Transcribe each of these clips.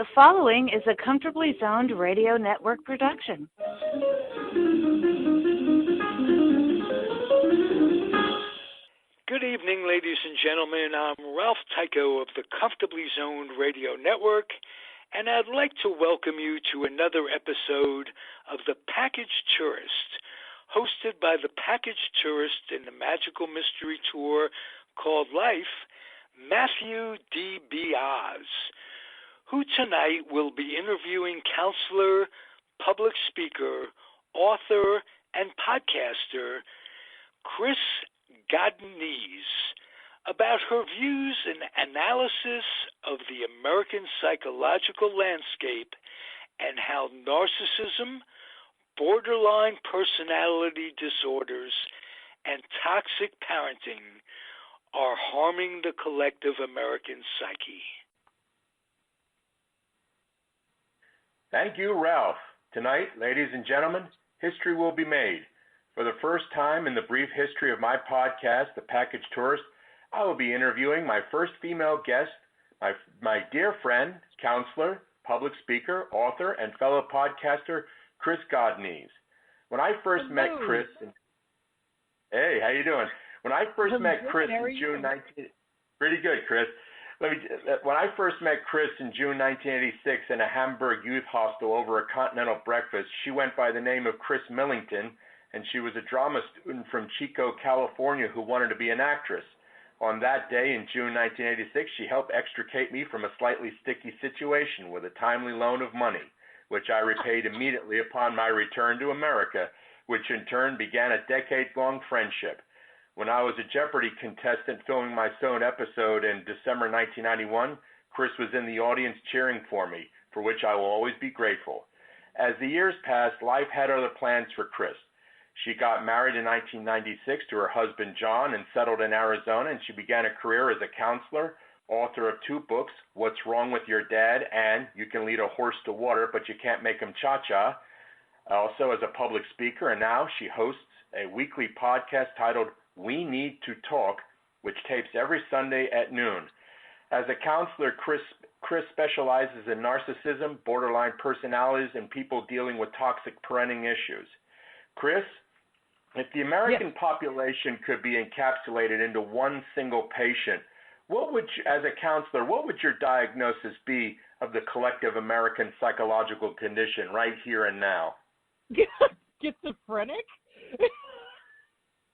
The following is a Comfortably Zoned Radio Network production. Good evening, ladies and gentlemen. I'm Ralph Tycho of the Comfortably Zoned Radio Network, and I'd like to welcome you to another episode of The Package Tourist, hosted by the Package Tourist in the magical mystery tour called Life, Matthew DiBiase, who tonight will be interviewing counselor, public speaker, author, and podcaster Kris Godinez about her views and analysis of the American psychological landscape and how narcissism, borderline personality disorders, and toxic parenting are harming the collective American psyche. Thank you, Ralph. Tonight, ladies and gentlemen, history will be made. For the first time in the brief history of my podcast, The Package Tourist, I will be interviewing my first female guest, my dear friend, counselor, public speaker, author, and fellow podcaster, Kris Godinez. When I first met Kris, hey, how you doing? When I first met Kris in June 19, pretty good, Kris. When I first met Kris in June 1986 in a Hamburg youth hostel over a continental breakfast, she went by the name of Kris Millington, and she was a drama student from Chico, California, who wanted to be an actress. On that day in June 1986, she helped extricate me from a slightly sticky situation with a timely loan of money, which I repaid immediately upon my return to America, which in turn began a decade-long friendship. When I was a Jeopardy contestant filming my own episode in December 1991, Kris was in the audience cheering for me, for which I will always be grateful. As the years passed, life had other plans for Kris. She got married in 1996 to her husband John and settled in Arizona, and she began a career as a counselor, author of 2 books, What's Wrong with Your Dad and You Can Lead a Horse to Water, but You Can't Make Him Cha-Cha, also as a public speaker, and now she hosts a weekly podcast titled We Need to Talk, which tapes every Sunday at noon. As a counselor, Kris specializes in narcissism, borderline personalities, and people dealing with toxic parenting issues. Kris, if the American population could be encapsulated into one single patient, as a counselor, what would your diagnosis be of the collective American psychological condition right here and now? Schizophrenic?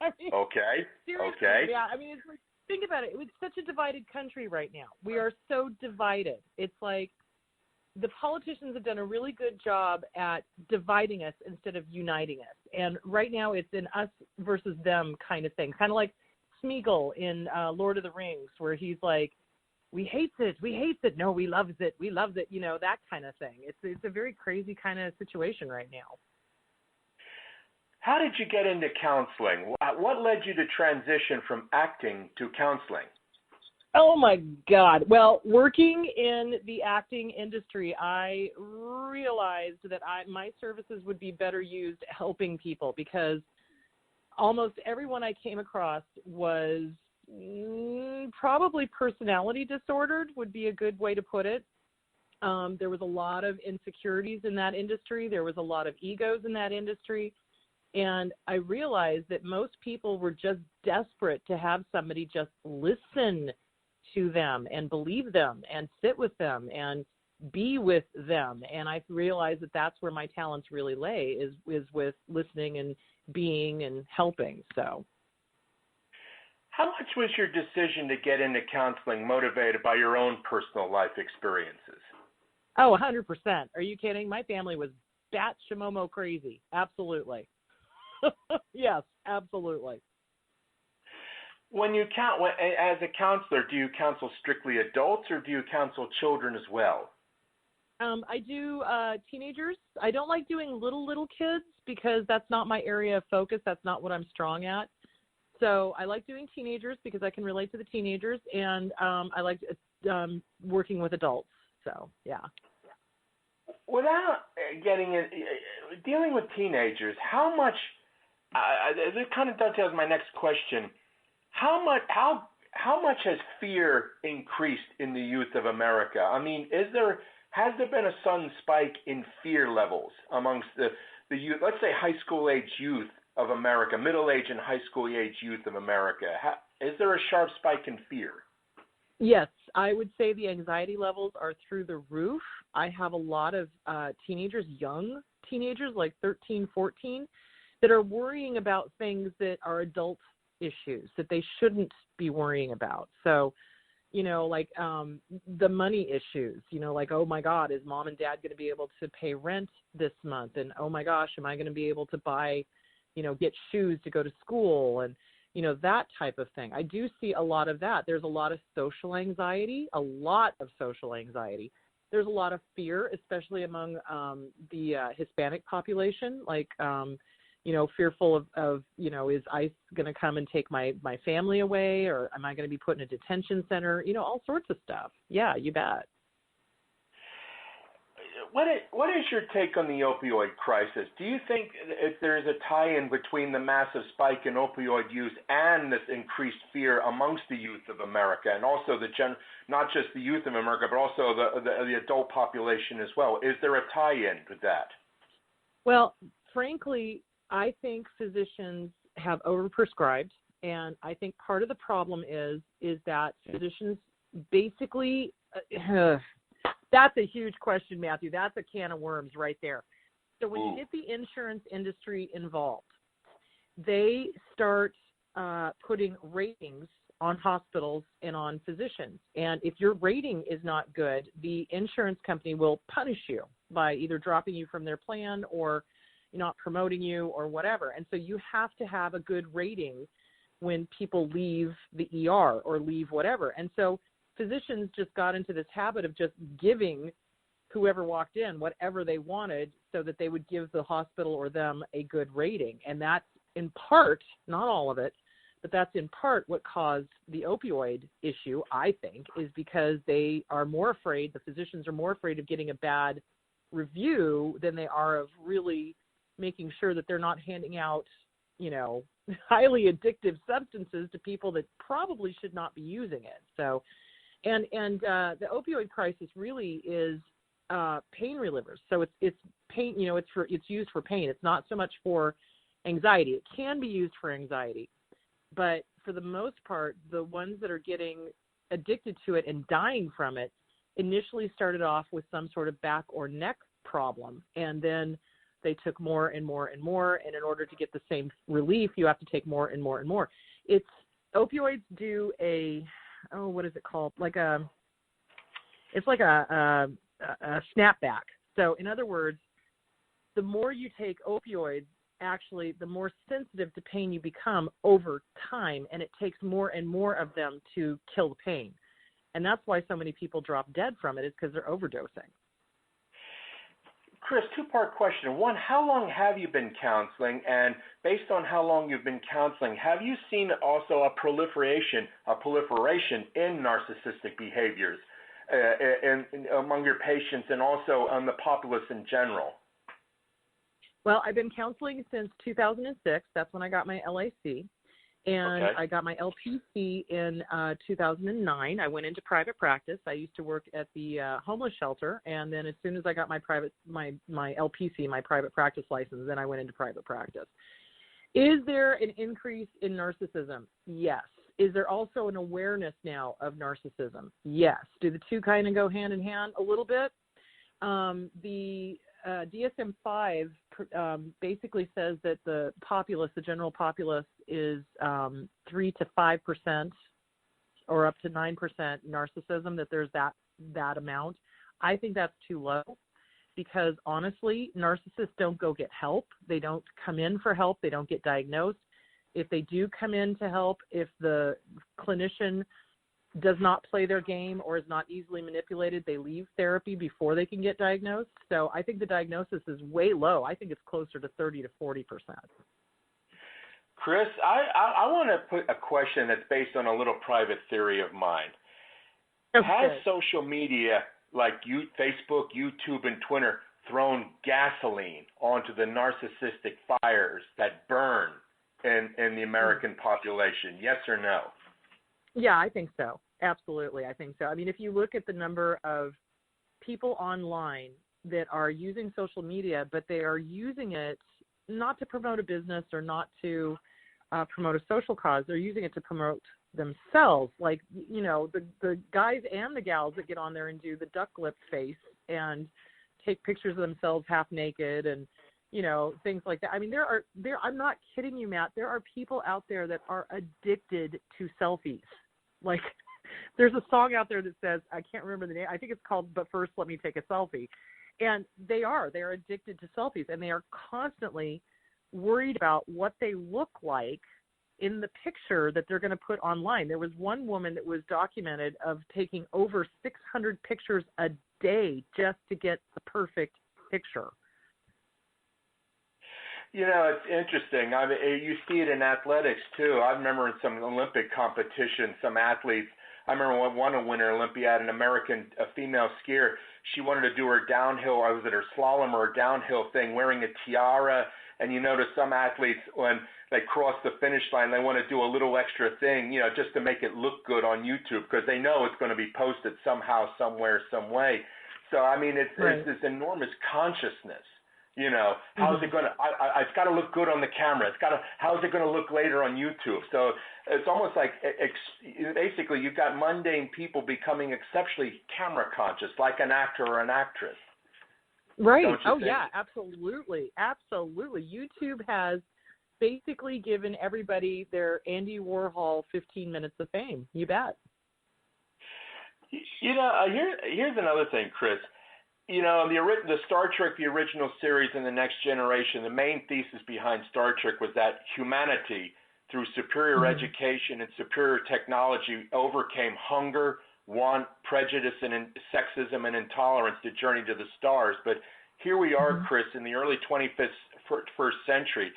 I mean, okay. Seriously, okay. Yeah, I mean, it's like, think about it. It's such a divided country right now. We are so divided. It's like the politicians have done a really good job at dividing us instead of uniting us. And right now it's an us versus them kind of thing. Kind of like Smeagol in Lord of the Rings, where he's like, we hate it. No, we loves it. You know, that kind of thing. It's a very crazy kind of situation right now. How did you get into counseling? What led you to transition from acting to counseling? Oh, my God. Well, working in the acting industry, I realized that my services would be better used helping people, because almost everyone I came across was probably personality disordered, would be a good way to put it. There was a lot of insecurities in that industry. There was a lot of egos in that industry. And I realized that most people were just desperate to have somebody just listen to them and believe them and sit with them and be with them. And I realized that that's where my talents really lay, is with listening and being and helping. So, how much was your decision to get into counseling motivated by your own personal life experiences? Oh, 100%. Are you kidding? My family was bat shimomo crazy. Absolutely. Yes, absolutely. When you as a counselor, do you counsel strictly adults or do you counsel children as well? I do teenagers. I don't like doing little kids because that's not my area of focus. That's not what I'm strong at. So I like doing teenagers because I can relate to the teenagers, and I like working with adults. So, yeah. Without getting in, dealing with teenagers, how much, this kind of dovetails my next question, how much has fear increased in the youth of America? I mean, is there Has there been a sudden spike in fear levels amongst the youth, let's say high school age youth of America, middle age and high school age youth of America? Is there a sharp spike in fear? Yes, I would say the anxiety levels are through the roof. I have a lot of teenagers, young teenagers like 13, 14, that are worrying about things that are adult issues that they shouldn't be worrying about. So, like the money issues, like, oh my God, is mom and dad going to be able to pay rent this month? And oh my gosh, am I going to be able to buy, get shoes to go to school? And, that type of thing. I do see a lot of that. There's a lot of social anxiety, There's a lot of fear, especially among the Hispanic population, like, fearful of is ICE going to come and take my family away, or am I going to be put in a detention center? All sorts of stuff. Yeah, you bet. What is your take on the opioid crisis? Do you think if there's a tie-in between the massive spike in opioid use and this increased fear amongst the youth of America, and also not just the youth of America, but also the adult population as well? Is there a tie-in with that? Well, frankly, I think physicians have overprescribed, and I think part of the problem is that physicians basically that's a huge question, Matthew. That's a can of worms right there. So when you get the insurance industry involved, they start putting ratings on hospitals and on physicians. And if your rating is not good, the insurance company will punish you by either dropping you from their plan or not promoting you or whatever. And so you have to have a good rating when people leave the ER or leave whatever. And so physicians just got into this habit of just giving whoever walked in whatever they wanted so that they would give the hospital or them a good rating. And that's in part, not all of it, but that's in part what caused the opioid issue, I think, is because they are more afraid, the physicians are more afraid of getting a bad review than they are of really making sure that they're not handing out, highly addictive substances to people that probably should not be using it. So, and the opioid crisis really is pain relievers. So it's pain, it's used for pain. It's not so much for anxiety. It can be used for anxiety, but for the most part, the ones that are getting addicted to it and dying from it initially started off with some sort of back or neck problem, and then they took more and more and more, and in order to get the same relief, you have to take more and more and more. Opioids do what is it called? It's like a snapback. So in other words, the more you take opioids, actually, the more sensitive to pain you become over time, and it takes more and more of them to kill the pain. And that's why so many people drop dead from it, is because they're overdosing. Kris, two-part question. One, how long have you been counseling? And based on how long you've been counseling, have you seen also a proliferation in narcissistic behaviors among your patients and also on the populace in general? Well, I've been counseling since 2006. That's when I got my LAC. And okay. I got my LPC in 2009. I went into private practice. I used to work at the homeless shelter, and then as soon as I got my LPC, my private practice license, then I went into private practice. Is there an increase in narcissism? Yes. Is there also an awareness now of narcissism? Yes. Do the two kind of go hand in hand a little bit? The DSM-5 basically says that the general populace, is 3 to 5% or up to 9% narcissism, that there's that amount. I think that's too low because, honestly, narcissists don't go get help. They don't come in for help. They don't get diagnosed. If they do come in to help, if the clinician does not play their game or is not easily manipulated, they leave therapy before they can get diagnosed. So I think the diagnosis is way low. I think it's closer to 30 to 40%. Kris, I want to put a question that's based on a little private theory of mine. Okay. Has social media like Facebook, YouTube, and Twitter thrown gasoline onto the narcissistic fires that burn in the American population? Yes or no? Yeah, I think so. Absolutely, I think so. I mean, if you look at the number of people online that are using social media, but they are using it not to promote a business or not to promote a social cause. They're using it to promote themselves. Like, the guys and the gals that get on there and do the duck lip face and take pictures of themselves half naked and, things like that. I mean, I'm not kidding you, Matt. There are people out there that are addicted to selfies. Like, there's a song out there that says, I can't remember the name. I think it's called But First Let Me Take a Selfie. And they're addicted to selfies, and they are constantly worried about what they look like in the picture that they're going to put online. There was one woman that was documented of taking over 600 pictures a day just to get the perfect picture. It's interesting. I mean, you see it in athletics, too. I remember in some Olympic competitions, some athletes, I remember one Winter Olympiad, a female skier, she wanted to do her downhill, or was it her slalom or her downhill thing, wearing a tiara. And notice some athletes, when they cross the finish line, they want to do a little extra thing, just to make it look good on YouTube, because they know it's going to be posted somehow, somewhere, some way. So, I mean, it's this enormous consciousness. How's it going to? It's got to look good on the camera. How's it going to look later on YouTube? So it's almost like basically you've got mundane people becoming exceptionally camera conscious, like an actor or an actress. Right. Oh, yeah, absolutely. Absolutely. YouTube has basically given everybody their Andy Warhol 15 minutes of fame. You bet. Here's another thing, Kris. The Star Trek, the original series, and the Next Generation, the main thesis behind Star Trek was that humanity, through superior education and superior technology, overcame hunger, want, prejudice, and sexism and intolerance to journey to the stars. But here we are, Kris, in the early 21st century.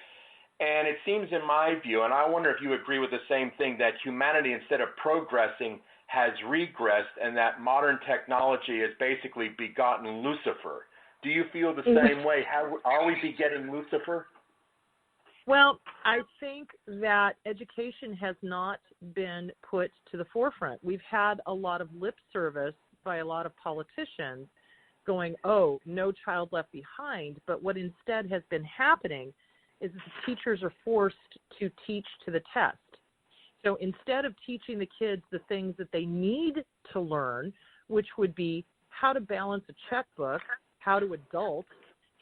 And it seems, in my view, and I wonder if you agree with the same thing, that humanity, instead of progressing, has regressed, and that modern technology has basically begotten Lucifer. Do you feel the same way? How are we begetting Lucifer? Well, I think that education has not been put to the forefront. We've had a lot of lip service by a lot of politicians going, oh, no child left behind. But what instead has been happening is that the teachers are forced to teach to the test. So instead of teaching the kids the things that they need to learn, which would be how to balance a checkbook, how to adult,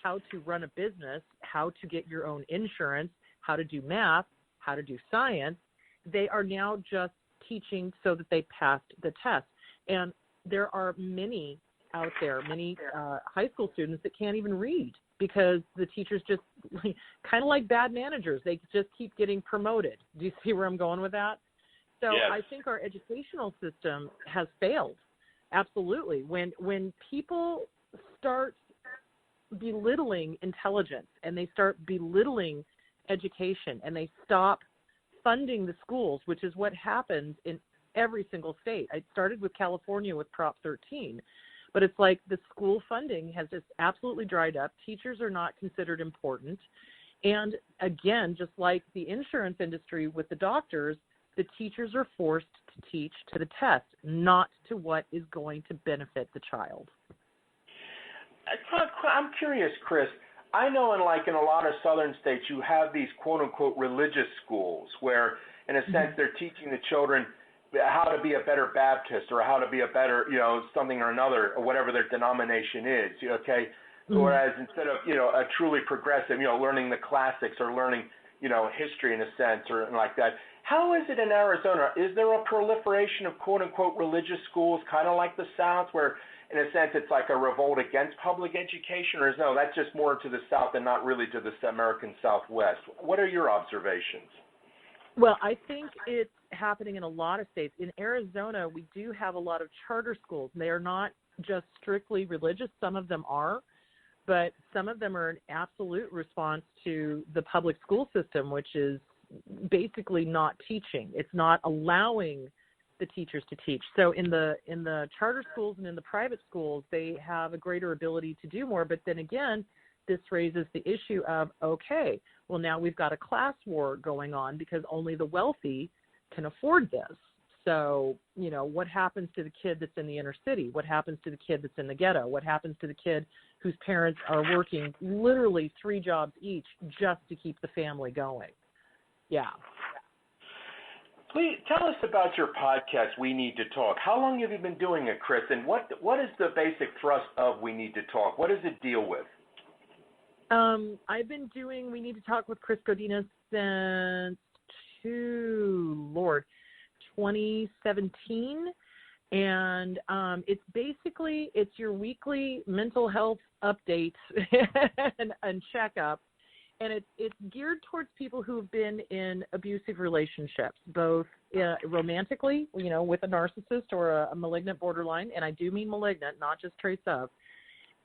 how to run a business, how to get your own insurance, how to do math, how to do science, they are now just teaching so that they passed the test. And there are many out there, many high school students that can't even read because the teachers just, kind of like bad managers, they just keep getting promoted. Do you see where I'm going with that? So yes. I think our educational system has failed. Absolutely. When people start belittling intelligence and they start belittling education and they stop funding the schools, which is what happens in every single state. I started with California with Prop 13, but it's like the school funding has just absolutely dried up. Teachers are not considered important. And again, just like the insurance industry with the doctors, the teachers are forced to teach to the test, not to what is going to benefit the child. I'm curious, Kris. I know in a lot of southern states, you have these quote-unquote religious schools where, in a sense, they're teaching the children how to be a better Baptist or how to be a better, something or another, or whatever their denomination is, okay? Whereas instead of, a truly progressive, learning the classics or learning, history in a sense or like that. How is it in Arizona? Is there a proliferation of quote-unquote religious schools, kind of like the South, where in a sense it's like a revolt against public education, or no, that's just more to the South and not really to the American Southwest? What are your observations? Well, I think it's happening in a lot of states. In Arizona, we do have a lot of charter schools. They are not just strictly religious. Some of them are, but some of them are an absolute response to the public school system, which is basically not teaching. It's not allowing the teachers to teach. So in the charter schools and in the private schools, they have a greater ability to do more. But then again, this raises the issue of, okay, well, now we've got a class war going on because only the wealthy can afford this. So, what happens to the kid that's in the inner city? What happens to the kid that's in the ghetto? What happens to the kid whose parents are working literally 3 jobs each just to keep the family going? Yeah. Please tell us about your podcast, We Need to Talk. How long have you been doing it, Kris? And what is the basic thrust of We Need to Talk? What does it deal with? I've been doing We Need to Talk with Kris Godinez since 2017. And it's your weekly mental health updates and checkup. And it's geared towards people who've been in abusive relationships, both romantically, with a narcissist or a malignant borderline. And I do mean malignant, not just traits of.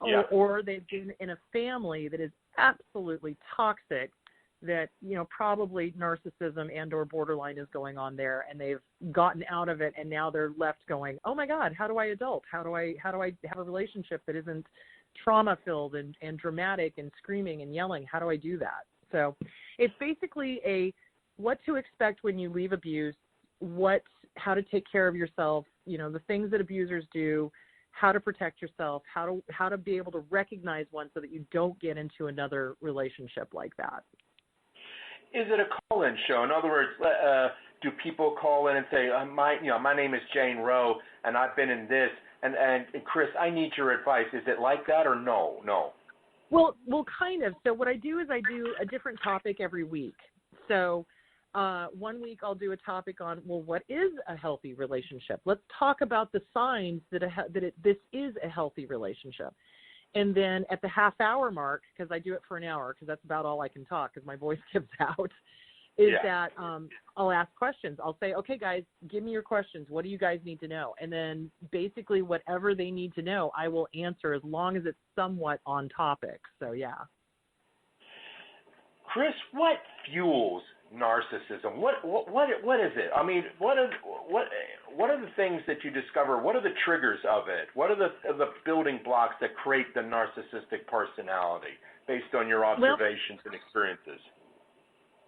Yeah. Or they've been in a family that is absolutely toxic, that, probably narcissism and or borderline is going on there, and they've gotten out of it, and now they're left going, oh my God, how do I adult? How do I have a relationship that isn't trauma-filled and dramatic and screaming and yelling? How do I do that? So it's basically what to expect when you leave abuse, how to take care of yourself, the things that abusers do, how to protect yourself, how to be able to recognize one so that you don't get into another relationship like that. Is it a call-in show? In other words, do people call in and say, my name is Jane Rowe, and I've been in this, and Kris, I need your advice. Is it like that or no? Well, kind of. So what I do is I do a different topic every week. So 1 week I'll do a topic on, what is a healthy relationship? Let's talk about the signs that this is a healthy relationship. And then at the half-hour mark, because I do it for an hour, because that's about all I can talk because my voice gives out, that I'll ask questions. I'll say, okay, guys, give me your questions. What do you guys need to know? And then basically whatever they need to know, I will answer as long as it's somewhat on topic. So, yeah. Kris, what fuels narcissism? What is it? I mean, what are the things that you discover? What are the triggers of it? What are the building blocks that create the narcissistic personality based on your observations and experiences?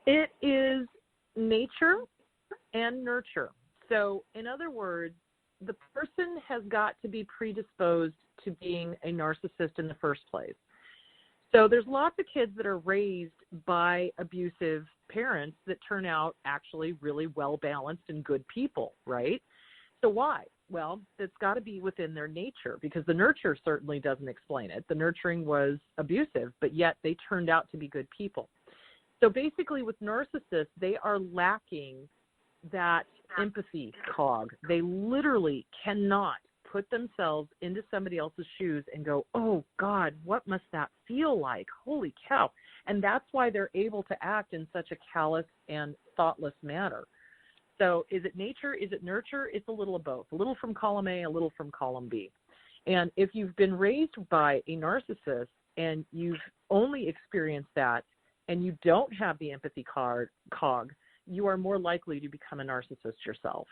It is nature and nurture. So, in other words, the person has got to be predisposed to being a narcissist in the first place. So there's lots of kids that are raised by abusive parents that turn out actually really well-balanced and good people, right? So why? Well, it's got to be within their nature, because the nurture certainly doesn't explain it. The nurturing was abusive, but yet they turned out to be good people. So basically with narcissists, they are lacking that empathy cog. They literally cannot put themselves into somebody else's shoes and go, oh, God, what must that feel like? Holy cow. And that's why they're able to act in such a callous and thoughtless manner. So is it nature? Is it nurture? It's a little of both, a little from column A, a little from column B. And if you've been raised by a narcissist and you've only experienced that and you don't have the empathy cog, you are more likely to become a narcissist yourself.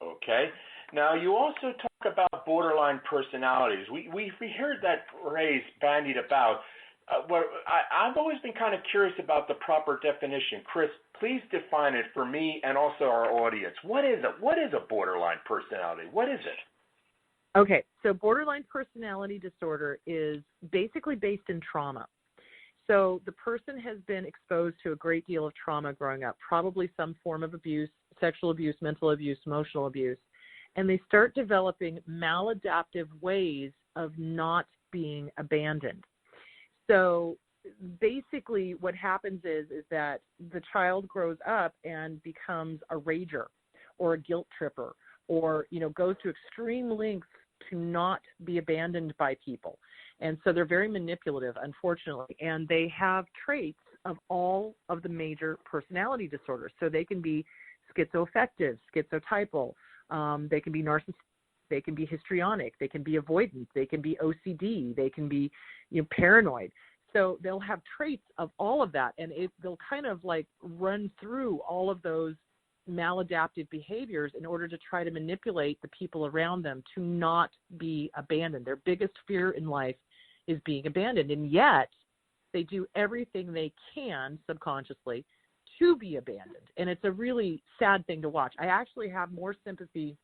Okay. Now, you also talk about borderline personalities. We heard that phrase bandied about. I've always been kind of curious about the proper definition. Kris, please define it for me and also our audience. What is it? What is a borderline personality? What is it? Okay, so borderline personality disorder is basically based in trauma. So the person has been exposed to a great deal of trauma growing up, probably some form of abuse, sexual abuse, mental abuse, emotional abuse, and they start developing maladaptive ways of not being abandoned. So basically what happens is that the child grows up and becomes a rager or a guilt tripper, or, goes to extreme lengths to not be abandoned by people. And so they're very manipulative, unfortunately, and they have traits of all of the major personality disorders. So they can be schizoaffective, schizotypal, they can be narcissistic, they can be histrionic, they can be avoidant, they can be OCD, they can be paranoid. So they'll have traits of all of that, and they'll kind of like run through all of those maladaptive behaviors in order to try to manipulate the people around them to not be abandoned. Their biggest fear in life is being abandoned, and yet they do everything they can subconsciously to be abandoned. And it's a really sad thing to watch. I actually have more sympathy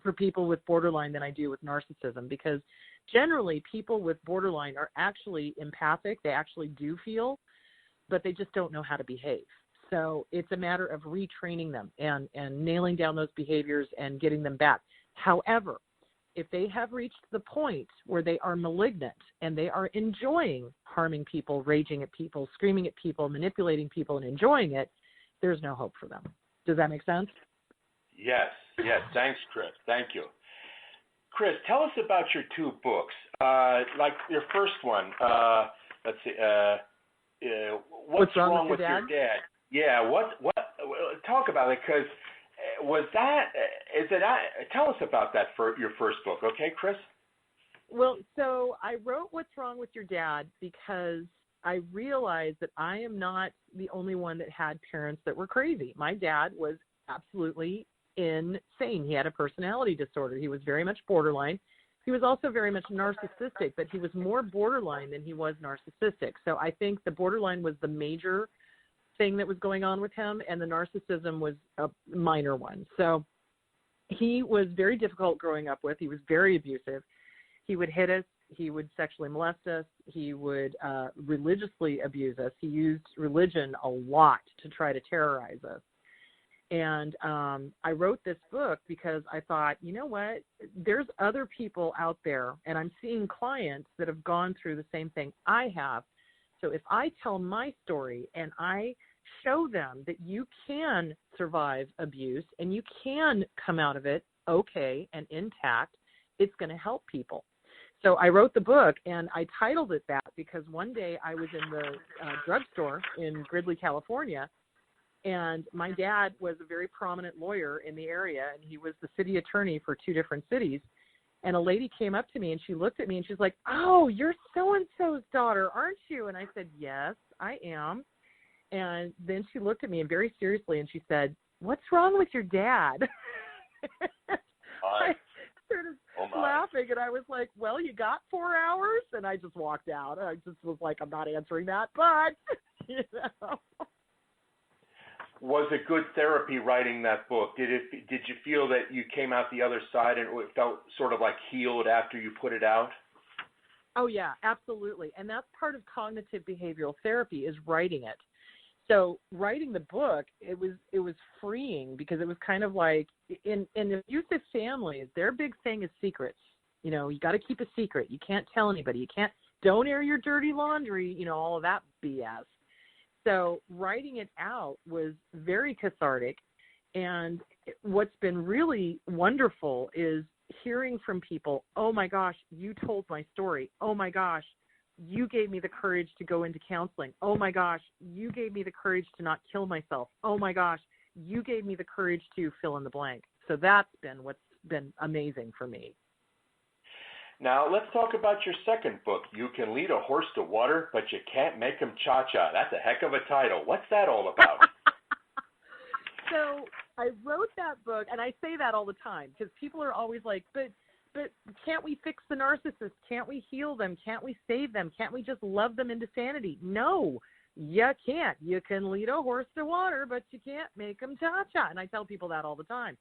for people with borderline than I do with narcissism, because generally people with borderline are actually empathic. They actually do feel, but they just don't know how to behave. So it's a matter of retraining them and nailing down those behaviors and getting them back. However, if they have reached the point where they are malignant and they are enjoying harming people, raging at people, screaming at people, manipulating people, and enjoying it, there's no hope for them. Does that make sense? Yes. Thanks, Kris. Thank you. Kris, tell us about your two books. Like your first one, let's see, What's Wrong with Your Dad? Yeah, talk about it, because tell us about that for your first book, okay, Kris? Well, so I wrote What's Wrong with Your Dad because I realized that I am not the only one that had parents that were crazy. My dad was absolutely insane. He had a personality disorder. He was very much borderline. He was also very much narcissistic, but he was more borderline than he was narcissistic. So I think the borderline was the major thing that was going on with him, and the narcissism was a minor one. So he was very difficult growing up with. He was very abusive. He would hit us. He would sexually molest us. He would religiously abuse us. He used religion a lot to try to terrorize us. And I wrote this book because I thought, you know what, there's other people out there, and I'm seeing clients that have gone through the same thing I have. So if I tell my story and I show them that you can survive abuse and you can come out of it okay and intact, it's going to help people. So I wrote the book, and I titled it that because one day I was in the drugstore in Gridley, California, and my dad was a very prominent lawyer in the area, and he was the city attorney for 2 different cities. And a lady came up to me, and she looked at me, and she's like, "Oh, you're so-and-so's daughter, aren't you?" And I said, "Yes, I am." And then she looked at me and very seriously, and she said, "What's wrong with your dad?" I started laughing, and I was like, "Well, you got 4 hours?" And I just walked out. I just was like, I'm not answering that, but, you know. Was it good therapy writing that book? Did you feel that you came out the other side and it felt sort of like healed after you put it out? Oh, yeah, absolutely. And that's part of cognitive behavioral therapy, is writing it. So writing the book, it was freeing, because it was kind of like in abusive families, their big thing is secrets. You know, you got to keep a secret. You can't tell anybody. Don't air your dirty laundry, you know, all of that BS. So writing it out was very cathartic. And what's been really wonderful is hearing from people, "Oh my gosh, you told my story. Oh my gosh, you gave me the courage to go into counseling. Oh my gosh, you gave me the courage to not kill myself. Oh my gosh, you gave me the courage to fill in the blank." So that's been what's been amazing for me. Now, let's talk about your second book, You Can Lead a Horse to Water, But You Can't Make Him Cha-Cha. That's a heck of a title. What's that all about? So I wrote that book, and I say that all the time, because people are always like, but can't we fix the narcissist? Can't we heal them? Can't we save them? Can't we just love them into sanity? No, you can't. You can lead a horse to water, but you can't make him cha-cha. And I tell people that all the time.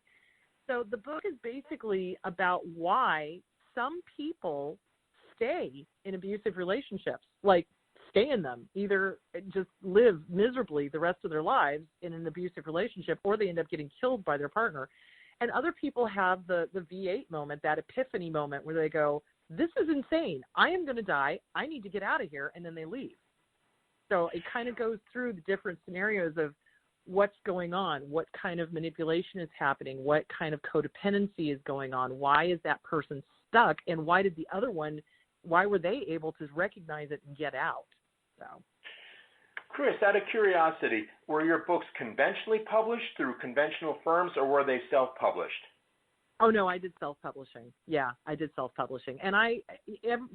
So the book is basically about why some people stay in abusive relationships, like stay in them, either just live miserably the rest of their lives in an abusive relationship, or they end up getting killed by their partner. And other people have the V8 moment, that epiphany moment where they go, "This is insane. I am going to die. I need to get out of here." And then they leave. So it kind of goes through the different scenarios of what's going on, what kind of manipulation is happening, what kind of codependency is going on, why is that person stuck, and why were they able to recognize it and get out? So, Kris, out of curiosity, were your books conventionally published through conventional firms, or were they self-published? Oh, no, I did self-publishing. Yeah, I did self-publishing. And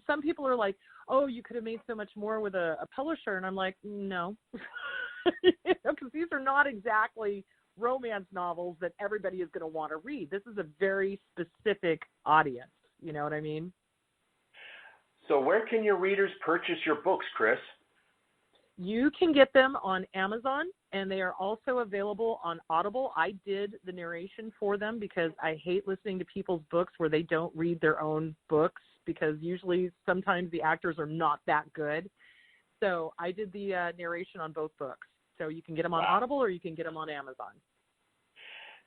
some people are like, "Oh, you could have made so much more with a publisher." And I'm like, no, because these are not exactly romance novels that everybody is going to want to read. This is a very specific audience. You know what I mean? So where can your readers purchase your books, Kris? You can get them on Amazon, and they are also available on Audible. I did the narration for them because I hate listening to people's books where they don't read their own books, because usually sometimes the actors are not that good. So I did the narration on both books. So you can get them on Audible or you can get them on Amazon.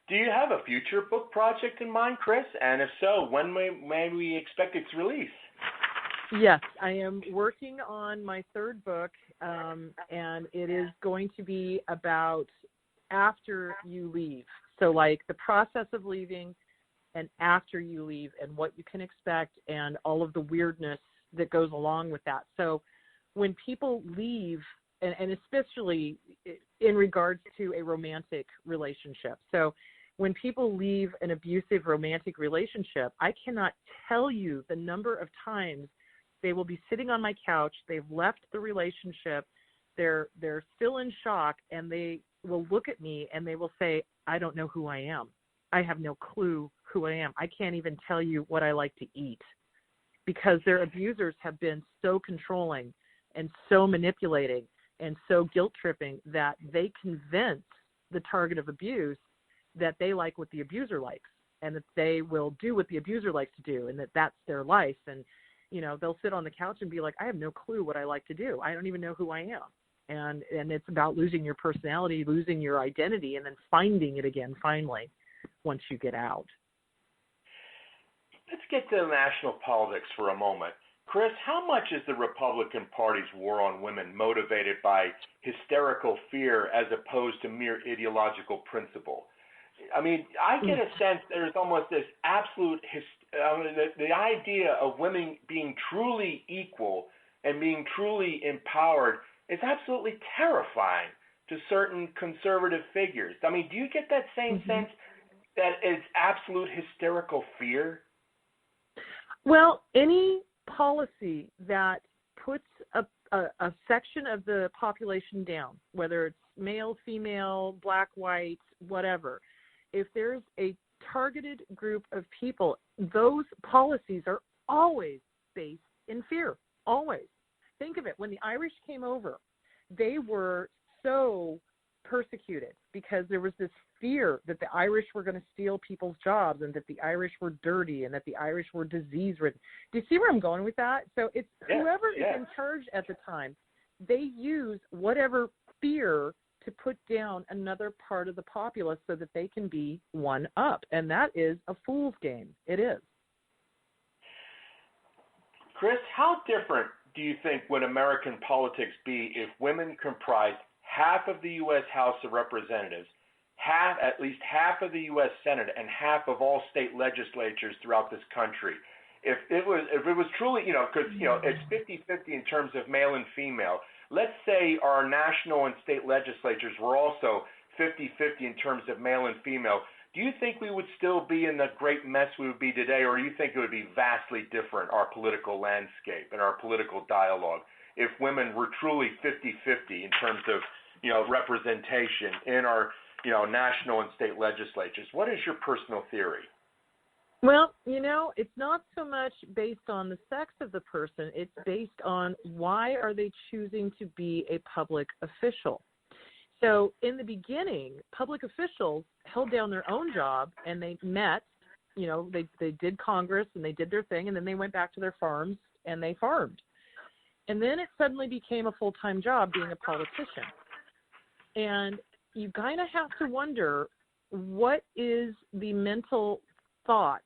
Do you have a future book project in mind, Kris? And if so, when may we expect its release? Yes, I am working on my third book, and it is going to be about after you leave. So like the process of leaving and after you leave and what you can expect and all of the weirdness that goes along with that. So when people leave, and especially in regards to a romantic relationship. So when people leave an abusive romantic relationship, I cannot tell you the number of times they will be sitting on my couch, they've left the relationship, they're still in shock, and they will look at me and they will say, I don't know who I am. I have no clue who I am. I can't even tell you what I like to eat, because their abusers have been so controlling and so manipulating and so guilt-tripping that they convince the target of abuse that they like what the abuser likes and that they will do what the abuser likes to do and that that's their life. And, you know, they'll sit on the couch and be like, I have no clue what I like to do. I don't even know who I am. And it's about losing your personality, losing your identity, and then finding it again finally once you get out. Let's get to national politics for a moment. Kris, how much is the Republican Party's war on women motivated by hysterical fear as opposed to mere ideological principle? I mean, I get a sense there's almost this absolute, the idea of women being truly equal and being truly empowered is absolutely terrifying to certain conservative figures. I mean, do you get that same sense that it's absolute hysterical fear? Well, any policy that puts a section of the population down, whether it's male, female, black, white, whatever, if there's a targeted group of people, those policies are always based in fear, always. Think of it. When the Irish came over, they were so persecuted because there was this fear that the Irish were going to steal people's jobs and that the Irish were dirty and that the Irish were disease-ridden. Do you see where I'm going with that? So it's whoever is in charge at the time, they use whatever fear to put down another part of the populace so that they can be one up. And that is a fool's game. It is. Kris, how different do you think would American politics be if women comprised half of the U.S. House of Representatives, at least half of the U.S. Senate, and half of all state legislatures throughout this country? If it was truly, because it's 50-50 in terms of male and female. Let's say our national and state legislatures were also 50-50 in terms of male and female. Do you think we would still be in the great mess we would be today, or do you think it would be vastly different, our political landscape and our political dialogue, if women were truly 50-50 in terms of, representation in our, national and state legislatures? What is your personal theory? Well, it's not so much based on the sex of the person. It's based on why are they choosing to be a public official. So in the beginning, public officials held down their own job and they met, they did Congress and they did their thing, and then they went back to their farms and they farmed. And then it suddenly became a full-time job being a politician. And you kind of have to wonder, what is the mental thought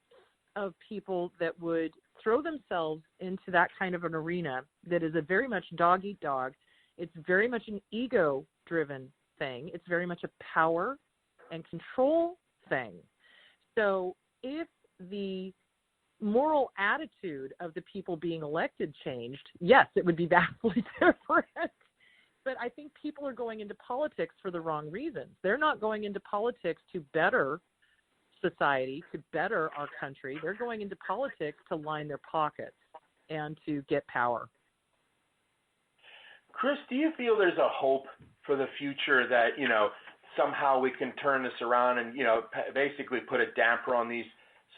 of people that would throw themselves into that kind of an arena that is a very much dog-eat-dog. It's very much an ego-driven thing. It's very much a power and control thing. So if the moral attitude of the people being elected changed, yes, it would be vastly different. But I think people are going into politics for the wrong reasons. They're not going into politics to better society, to better our country. They're going into politics to line their pockets and to get power. Kris, do you feel there's a hope for the future that, somehow we can turn this around and, basically put a damper on these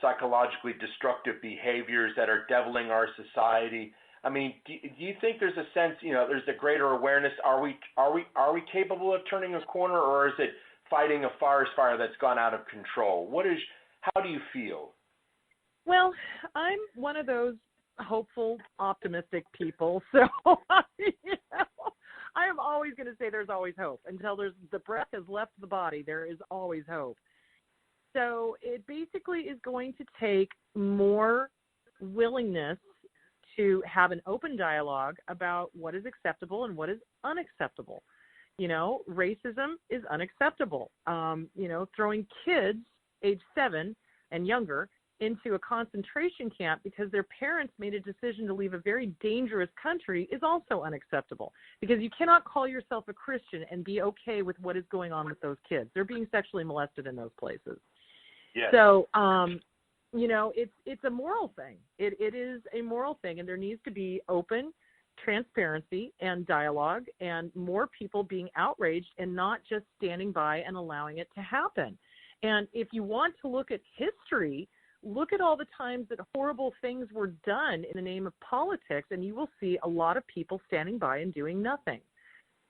psychologically destructive behaviors that are deviling our society? I mean, do you think there's a sense, there's a greater awareness? Are we capable of turning a corner, or is it fighting a forest fire that's gone out of control? How do you feel? Well, I'm one of those hopeful, optimistic people. So, I am always going to say there's always hope. Until the breath has left the body, there is always hope. So it basically is going to take more willingness to have an open dialogue about what is acceptable and what is unacceptable. Racism is unacceptable. Throwing kids age 7 and younger into a concentration camp because their parents made a decision to leave a very dangerous country is also unacceptable, because you cannot call yourself a Christian and be okay with what is going on with those kids. They're being sexually molested in those places. Yes. So, it's a moral thing. It is a moral thing, and there needs to be open transparency and dialogue and more people being outraged and not just standing by and allowing it to happen. And if you want to look at history, look at all the times that horrible things were done in the name of politics, and you will see a lot of people standing by and doing nothing.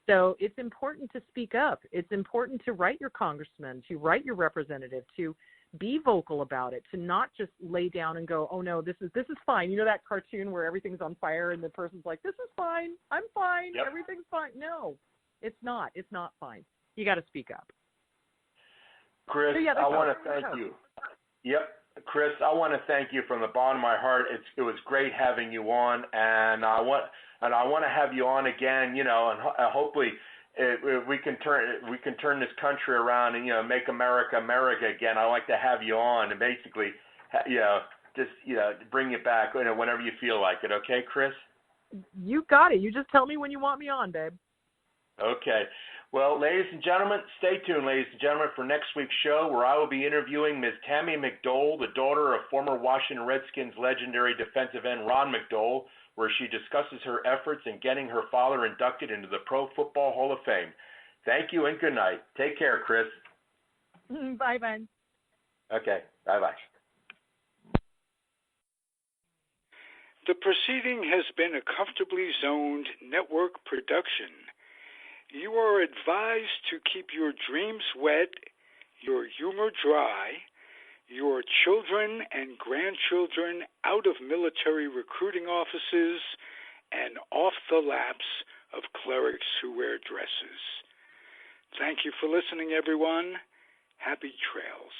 So it's important to speak up. It's important to write your congressman, to write your representative, to be vocal about it, to not just lay down and go, oh no, this is fine. That cartoon where everything's on fire and the person's like, this is fine. I'm fine. Yep. Everything's fine. No, it's not. It's not fine. You got to speak up. Kris, So, I want to thank you. Yep. Kris, I want to thank you from the bottom of my heart. It was great having you on, and I want to have you on again. And hopefully we can turn this country around and make America again. I like to have you on and basically just bring you back whenever you feel like it. Okay, Kris? You got it. You just tell me when you want me on, babe. Okay. Well, ladies and gentlemen, stay tuned, ladies and gentlemen, for next week's show, where I will be interviewing Ms. Tammy McDowell, the daughter of former Washington Redskins legendary defensive end Ron McDowell, where she discusses her efforts in getting her father inducted into the Pro Football Hall of Fame. Thank you and good night. Take care, Kris. Bye, Ben. Okay. Bye-bye. The proceeding has been a Comfortably Zoned network production. You are advised to keep your dreams wet, your humor dry, your children and grandchildren out of military recruiting offices and off the laps of clerics who wear dresses. Thank you for listening, everyone. Happy trails.